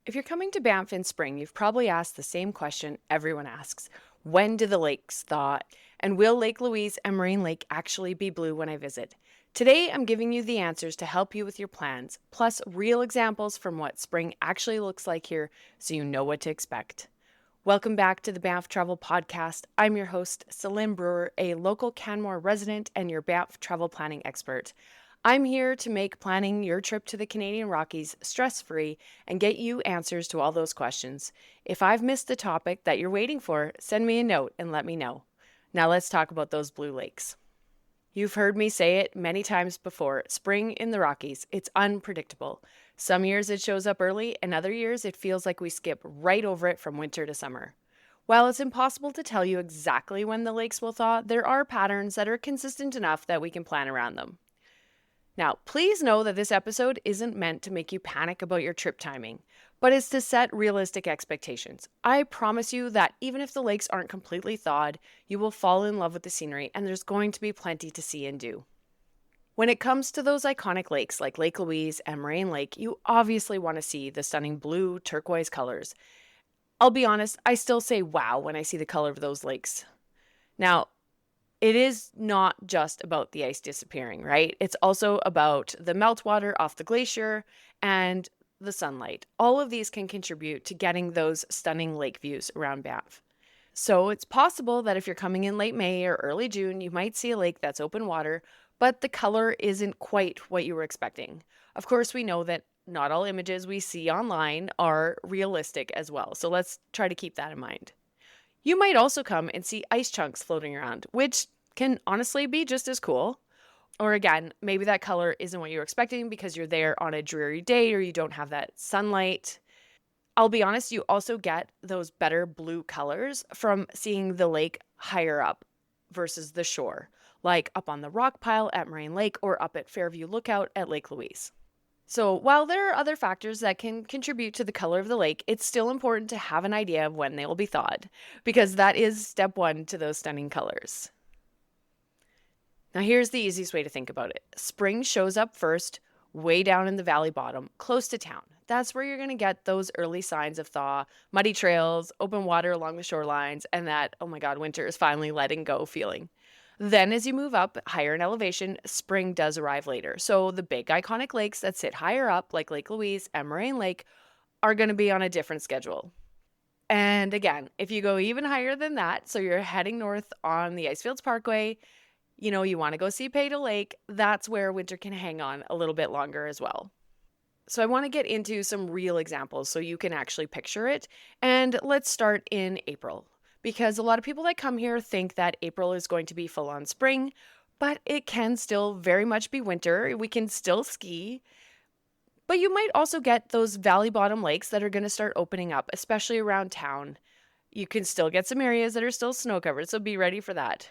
If you're coming to Banff in spring, you've probably asked the same question everyone asks. When do the lakes thaw? And will Lake Louise and Moraine Lake actually be blue when I visit? Today, I'm giving you the answers to help you with your plans, plus real examples from what spring actually looks like here so you know what to expect. Welcome back to the Banff Travel Podcast. I'm your host, Celine Brewer, a local Canmore resident and your Banff travel planning expert. I'm here to make planning your trip to the Canadian Rockies stress-free and get you answers to all those questions. If I've missed the topic that you're waiting for, send me a note and let me know. Now let's talk about those blue lakes. You've heard me say it many times before. Spring in the Rockies, it's unpredictable. Some years it shows up early, and other years it feels like we skip right over it from winter to summer. While it's impossible to tell you exactly when the lakes will thaw, there are patterns that are consistent enough that we can plan around them. Now, please know that this episode isn't meant to make you panic about your trip timing, but it's to set realistic expectations. I promise you that even if the lakes aren't completely thawed, you will fall in love with the scenery and there's going to be plenty to see and do. When it comes to those iconic lakes like Lake Louise and Moraine Lake, you obviously want to see the stunning blue turquoise colors. I'll be honest, I still say wow when I see the color of those lakes. Now, it is not just about the ice disappearing, right? It's also about the meltwater off the glacier and the sunlight. All of these can contribute to getting those stunning lake views around Banff. So it's possible that if you're coming in late May or early June, you might see a lake that's open water, but the color isn't quite what you were expecting. Of course, we know that not all images we see online are realistic as well, so let's try to keep that in mind. You might also come and see ice chunks floating around, which can honestly be just as cool. Or again, maybe that color isn't what you're expecting because you're there on a dreary day or you don't have that sunlight. I'll be honest, you also get those better blue colors from seeing the lake higher up versus the shore, like up on the rock pile at Moraine Lake or up at Fairview Lookout at Lake Louise. So while there are other factors that can contribute to the color of the lake, it's still important to have an idea of when they will be thawed, because that is step one to those stunning colors. Now here's the easiest way to think about it. Spring shows up first, way down in the valley bottom, close to town. That's where you're going to get those early signs of thaw, muddy trails, open water along the shorelines, and that, oh my God, winter is finally letting go feeling. Then as you move up higher in elevation, spring does arrive later. So the big iconic lakes that sit higher up, like Lake Louise and Moraine Lake, are going to be on a different schedule. And again, if you go even higher than that, so you're heading north on the Icefields Parkway, you want to go see Peyto Lake, that's where winter can hang on a little bit longer as well. So I want to get into some real examples so you can actually picture it. And let's start in April, because a lot of people that come here think that April is going to be full on spring, but it can still very much be winter. We can still ski, but you might also get those valley bottom lakes that are going to start opening up, especially around town. You can still get some areas that are still snow covered, so be ready for that.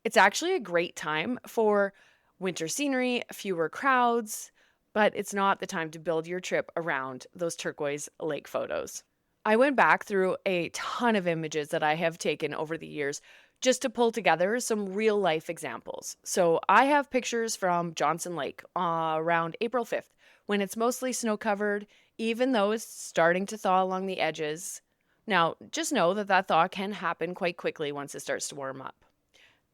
It's actually a great time for winter scenery, fewer crowds, but it's not the time to build your trip around those turquoise lake photos. I went back through a ton of images that I have taken over the years just to pull together some real life examples. So I have pictures from Johnson Lake around April 5th when it's mostly snow covered, even though it's starting to thaw along the edges. Now, just know that thaw can happen quite quickly once it starts to warm up.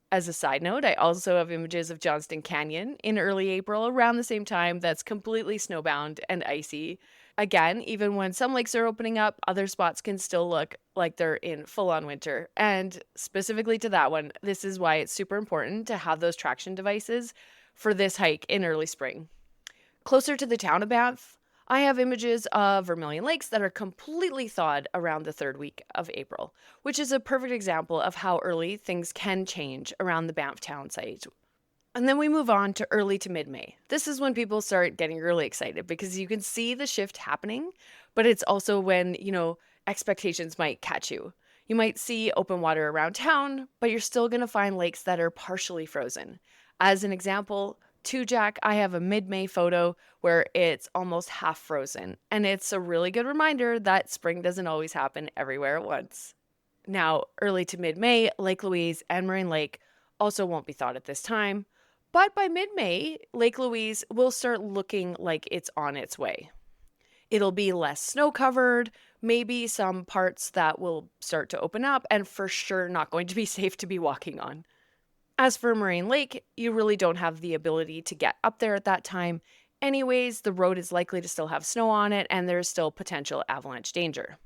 As a side note, I also have images of Johnston Canyon in early April around the same time that's completely snowbound and icy. Again, even when some lakes are opening up, other spots can still look like they're in full-on winter. And specifically to that one, this is why it's super important to have those traction devices for this hike in early spring. Closer to the town of Banff, I have images of Vermilion Lakes that are completely thawed around the third week of April, which is a perfect example of how early things can change around the Banff town site. And then we move on to early to mid-May. This is when people start getting really excited because you can see the shift happening, but it's also when, expectations might catch you. You might see open water around town, but you're still going to find lakes that are partially frozen. As an example, Jack, I have a mid-May photo where it's almost half frozen, and it's a really good reminder that spring doesn't always happen everywhere at once. Now, early to mid-May, Lake Louise and Moraine Lake also won't be thawed at this time, but by mid-May, Lake Louise will start looking like it's on its way. It'll be less snow covered, maybe some parts that will start to open up, and for sure not going to be safe to be walking on. As for Moraine Lake, you really don't have the ability to get up there at that time. Anyways, the road is likely to still have snow on it, and there's still potential avalanche danger.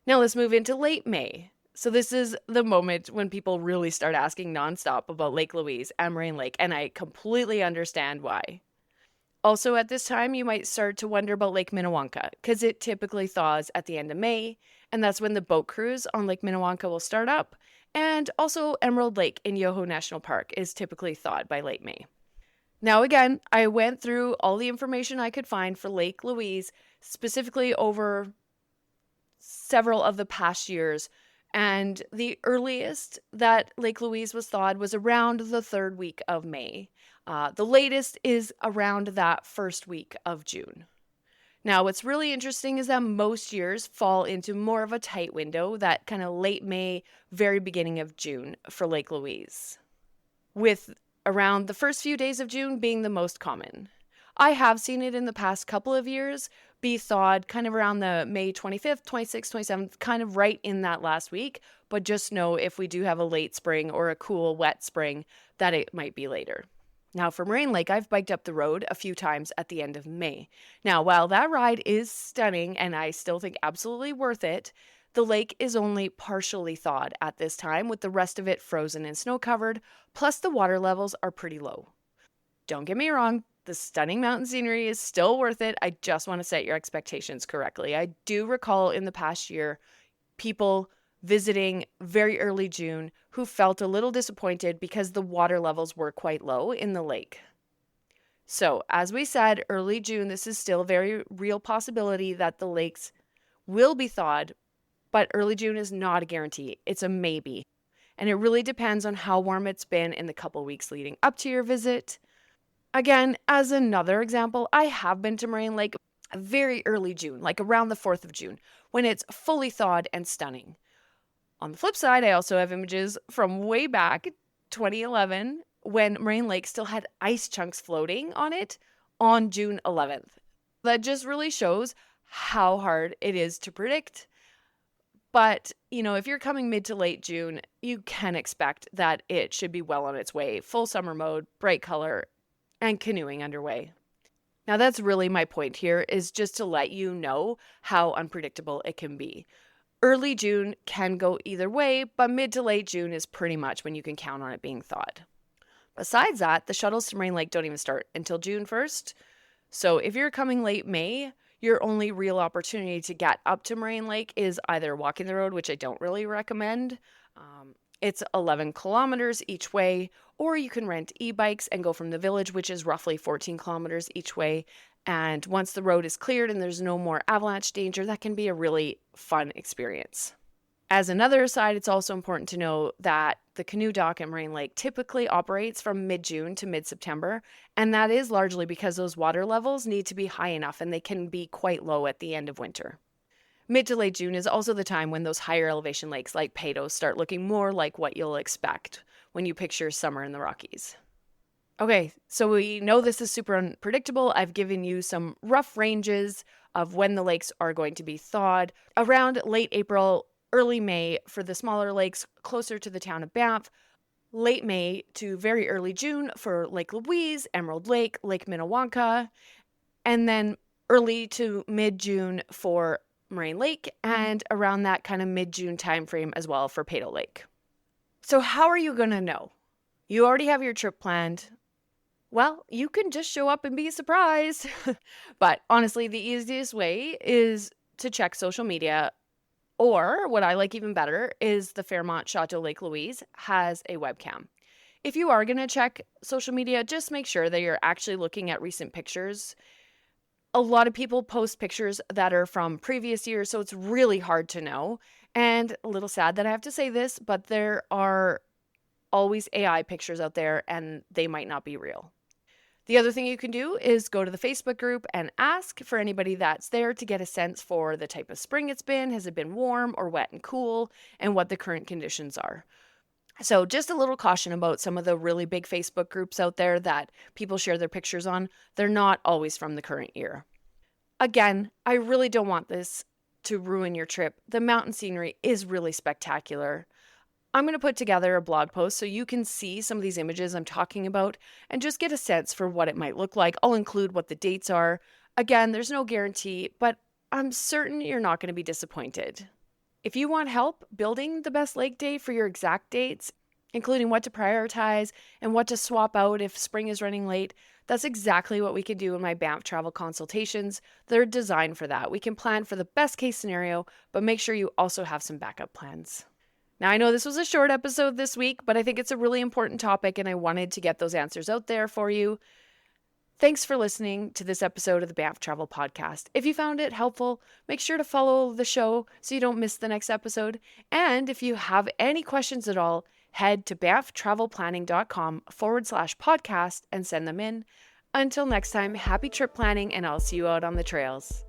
Now let's move into late May. So this is the moment when people really start asking nonstop about Lake Louise and Moraine Lake, and I completely understand why. Also, at this time, you might start to wonder about Lake Minnewanka, because it typically thaws at the end of May, and that's when the boat cruise on Lake Minnewanka will start up. And also, Emerald Lake in Yoho National Park is typically thawed by late May. Now, again, I went through all the information I could find for Lake Louise, specifically over several of the past years, and the earliest that Lake Louise was thawed was around the third week of May. The latest is around that first week of June. Now, what's really interesting is that most years fall into more of a tight window, that kind of late May, very beginning of June for Lake Louise, with around the first few days of June being the most common. I have seen it in the past couple of years be thawed kind of around the May 25th, 26th, 27th, kind of right in that last week, but just know if we do have a late spring or a cool, wet spring, that it might be later. Now, for Moraine Lake, I've biked up the road a few times at the end of May. Now, while that ride is stunning and I still think absolutely worth it, the lake is only partially thawed at this time, with the rest of it frozen and snow-covered, plus the water levels are pretty low. Don't get me wrong, the stunning mountain scenery is still worth it. I just want to set your expectations correctly. I do recall in the past year people visiting very early June who felt a little disappointed because the water levels were quite low in the lake. So, as we said, early June, this is still a very real possibility that the lakes will be thawed, but early June is not a guarantee. It's a maybe. And it really depends on how warm it's been in the couple weeks leading up to your visit. Again, as another example, I have been to Moraine Lake very early June, like around the 4th of June, when it's fully thawed and stunning. On the flip side, I also have images from way back 2011 when Moraine Lake still had ice chunks floating on it on June 11th. That just really shows how hard it is to predict. But, if you're coming mid to late June, you can expect that it should be well on its way. Full summer mode, bright color, and canoeing underway. Now, that's really my point here, is just to let you know how unpredictable it can be. Early June can go either way, but mid to late June is pretty much when you can count on it being thawed. Besides that, the shuttles to Moraine Lake don't even start until June 1st. So if you're coming late May, your only real opportunity to get up to Moraine Lake is either walking the road, which I don't really recommend. It's 11 kilometers each way, or you can rent e-bikes and go from the village, which is roughly 14 kilometers each way. And once the road is cleared and there's no more avalanche danger, that can be a really fun experience. As another aside, it's also important to know that the canoe dock at Moraine Lake typically operates from mid-June to mid-September, and that is largely because those water levels need to be high enough and they can be quite low at the end of winter. Mid to late June is also the time when those higher elevation lakes like Peyto start looking more like what you'll expect when you picture summer in the Rockies. Okay, so we know this is super unpredictable. I've given you some rough ranges of when the lakes are going to be thawed. Around late April, early May for the smaller lakes closer to the town of Banff, late May to very early June for Lake Louise, Emerald Lake, Lake Minnewanka, and then early to mid-June for Moraine Lake, and around that kind of mid-June timeframe as well for Peyto Lake. So how are you going to know? You already have your trip planned. Well, you can just show up and be surprised. But honestly, the easiest way is to check social media, or what I like even better is the Fairmont Chateau Lake Louise has a webcam. If you are going to check social media, just make sure that you're actually looking at recent pictures. A lot of people post pictures that are from previous years, so it's really hard to know. And a little sad that I have to say this, but there are always AI pictures out there and they might not be real. The other thing you can do is go to the Facebook group and ask for anybody that's there to get a sense for the type of spring it's been. Has it been warm or wet and cool, and what the current conditions are. So just a little caution about some of the really big Facebook groups out there that people share their pictures on. They're not always from the current year. Again, I really don't want this to ruin your trip. The mountain scenery is really spectacular. I'm going to put together a blog post so you can see some of these images I'm talking about and just get a sense for what it might look like. I'll include what the dates are. Again, there's no guarantee, but I'm certain you're not going to be disappointed. If you want help building the best lake day for your exact dates, including what to prioritize and what to swap out if spring is running late, that's exactly what we can do in my Banff travel consultations. They're designed for that. We can plan for the best case scenario, but make sure you also have some backup plans. Now, I know this was a short episode this week, but I think it's a really important topic and I wanted to get those answers out there for you. Thanks for listening to this episode of the Banff Travel Podcast. If you found it helpful, make sure to follow the show so you don't miss the next episode. And if you have any questions at all, head to banfftravelplanning.com/podcast and send them in. Until next time, happy trip planning, and I'll see you out on the trails.